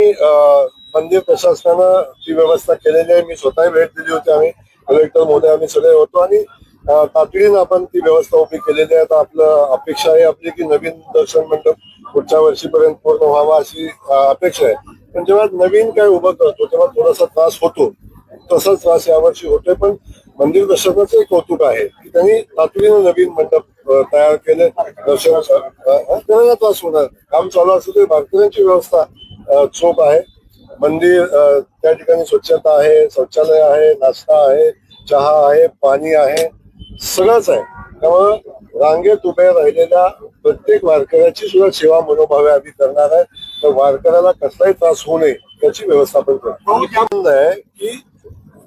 मंदिर प्रशासनानं ती व्यवस्था केलेली आहे. मी स्वतः भेट दिली होती. आम्ही कलेक्टर महोदय आम्ही सगळे होतो आणि तातडीनं आपण ती व्यवस्था उभी केलेली आहे. आता आपलं अपेक्षा आहे आपली की नवीन दर्शन मंडप पुढच्या वर्षीपर्यंत पूर्ण व्हावा अशी अपेक्षा आहे. पण जेव्हा नवीन काय उभं करतो तेव्हा थोडासा त्रास होतो. तसाच त्रास यावर्षी होतोय. पण मंदिर प्रशासनाचं एक कौतुक आहे की त्यांनी तातडीनं नवीन मंडप तयार केले. दर्शन त्यांना त्रास होणार. काम चालू असतं ते वारकऱ्यांची व्यवस्था चोख आहे. मंदिर त्या ठिकाणी स्वच्छता आहे, शौचालय आहे, नाश्ता आहे, चहा आहे, पाणी आहे, सगळंच आहे. त्यामुळं रांगेत उभ्या राहिलेल्या प्रत्येक वारकऱ्याची सुद्धा सेवा मनोभावे आम्ही करणार आहे. तर वारकऱ्याला कसलाही त्रास होऊ नये याची व्यवस्था आपण करतो. आहे की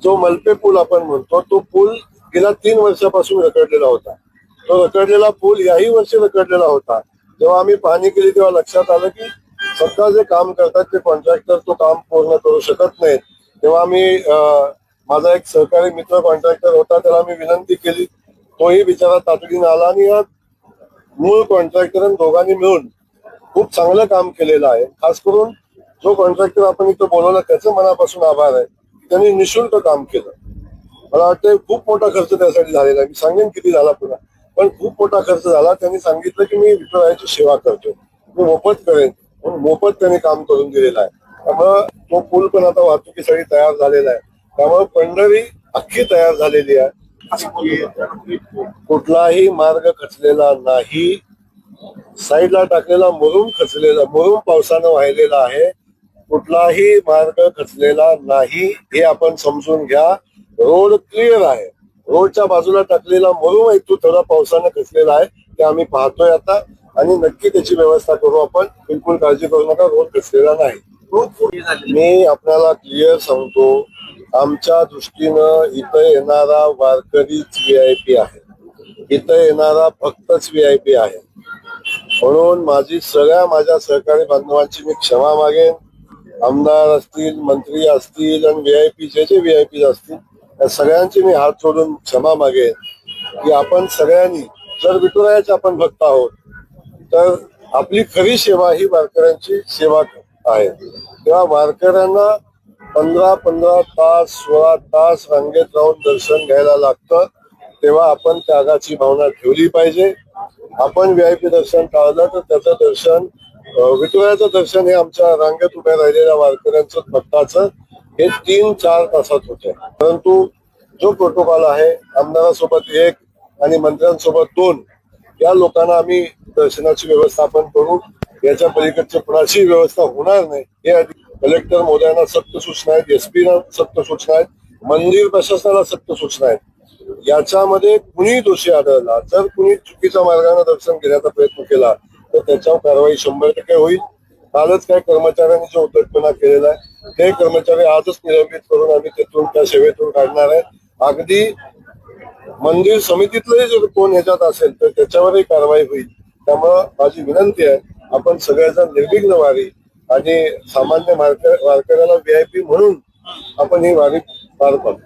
जो मलपे पूल आपण म्हणतो तो पूल गेल्या 3 वर्षापासून रखडलेला होता. तो रखडलेला पूल याही वर्षी रखडलेला होता. जेव्हा आम्ही पाहणी केली तेव्हा लक्षात आलं की स्वतः जे काम करतात ते कॉन्ट्रॅक्टर तो काम पूर्ण करू शकत नाहीत. तेव्हा आम्ही माझा एक सहकारी मित्र कॉन्ट्रॅक्टर होता, त्याला मी विनंती केली. तोही बिचारा तातडीने आला आणि या मूळ कॉन्ट्रॅक्टर दोघांनी मिळून खूप चांगलं काम केलेलं आहे. खास करून जो कॉन्ट्रॅक्टर आपण इथं बोलवला त्याचं मनापासून आभार आहे. त्यांनी निशुल्क काम केलं. मला वाटतं खूप मोठा खर्च त्यासाठी झालेला आहे. मी सांगेन किती झाला पुन्हा, पण खूप मोठा खर्च झाला. त्यांनी सांगितलं की मी विठुरायाची सेवा करतो, मी मोफत करेन. मोफत त्यांनी काम करून दिलेलं आहे. त्यामुळं तो पूल पण आता वाहतुकीसाठी तयार झालेला आहे. त्यामुळे पंढरी अख्खी तयार झालेली आहे. कुठलाही मार्ग खचलेला नाही. साईडला टाकलेला मुरुम खचलेला, मुरुम पावसानं वाहिलेला आहे. कुठलाही मार्ग खचलेला नाही हे आपण समजून घ्या. रोड क्लिअर आहे. रोडच्या बाजूला टाकलेला मुरुम आहे तो थोडा पावसानं खचलेला आहे, ते आम्ही पाहतोय आता आणि नक्की त्याची व्यवस्था करू आपण. बिलकुल काळजी करू नका, रोड खचलेला नाही. मी आपल्याला क्लिअर सांगतो, आमच्या दृष्टीनं इथं येणारा वारकरीच VIP आहे. इथं येणारा भक्तच VIP आहे. म्हणून माझ्या सहकारी बांधवांची मी क्षमा मागेन. आमदार असतील, मंत्री असतील आणि VIP जे VIP असतील त्या सगळ्यांची मी हात जोडून क्षमा मागेन की आपण सगळ्यांनी जर विठुरायाचे आपण भक्त आहोत तर आपली खरी सेवा ही वारकऱ्यांची सेवा आहे. तेव्हा वारकऱ्यांना 15-15 तास 16 तास रांगेत राहून दर्शन घ्यायला लागतं. तेव्हा आपण त्यागाची भावना ठेवली पाहिजे. आपण VIP दर्शन टाळलं तर त्याचं दर्शन, विठुरायाचं दर्शन हे आमच्या रांगेत उभ्या राहिलेल्या वारकऱ्यांचं भक्ताचं हे 3-4 तासात होते. परंतु जो प्रोटोकॉल आहे, आमदारासोबत 1 आणि मंत्र्यांसोबत 2 या लोकांना आम्ही दर्शनाची व्यवस्था आपण करू. याच्या पलीकडची कुणाची व्यवस्था होणार नाही हे कलेक्टर महोदयांना सक्त सूचना आहेत, SP ना सक्त सूचना आहेत, मंदिर प्रशासनाला सक्त सूचना आहेत. याच्यामध्ये कुणी दोषी आढळला, जर कुणी चुकीच्या मार्गाने दर्शन घेण्याचा प्रयत्न केला तर त्याच्यावर कारवाई 100% होईल. कालच काही कर्मचाऱ्यांनी जो उद्धटपणा केलेला आहे ते कर्मचारी आजच निलंबित करून आम्ही त्यातून त्या सेवेतून काढणार आहे. अगदी मंदिर समितीतलंही जर कोण ह्याच्यात असेल तर त्याच्यावरही कारवाई होईल. त्यामुळं माझी विनंती आहे, आपण सगळ्याचा निर्विघ्न वारी आणि सामान्य वारकऱ्याला VIP म्हणून आपण ही वारी पार पाडतो.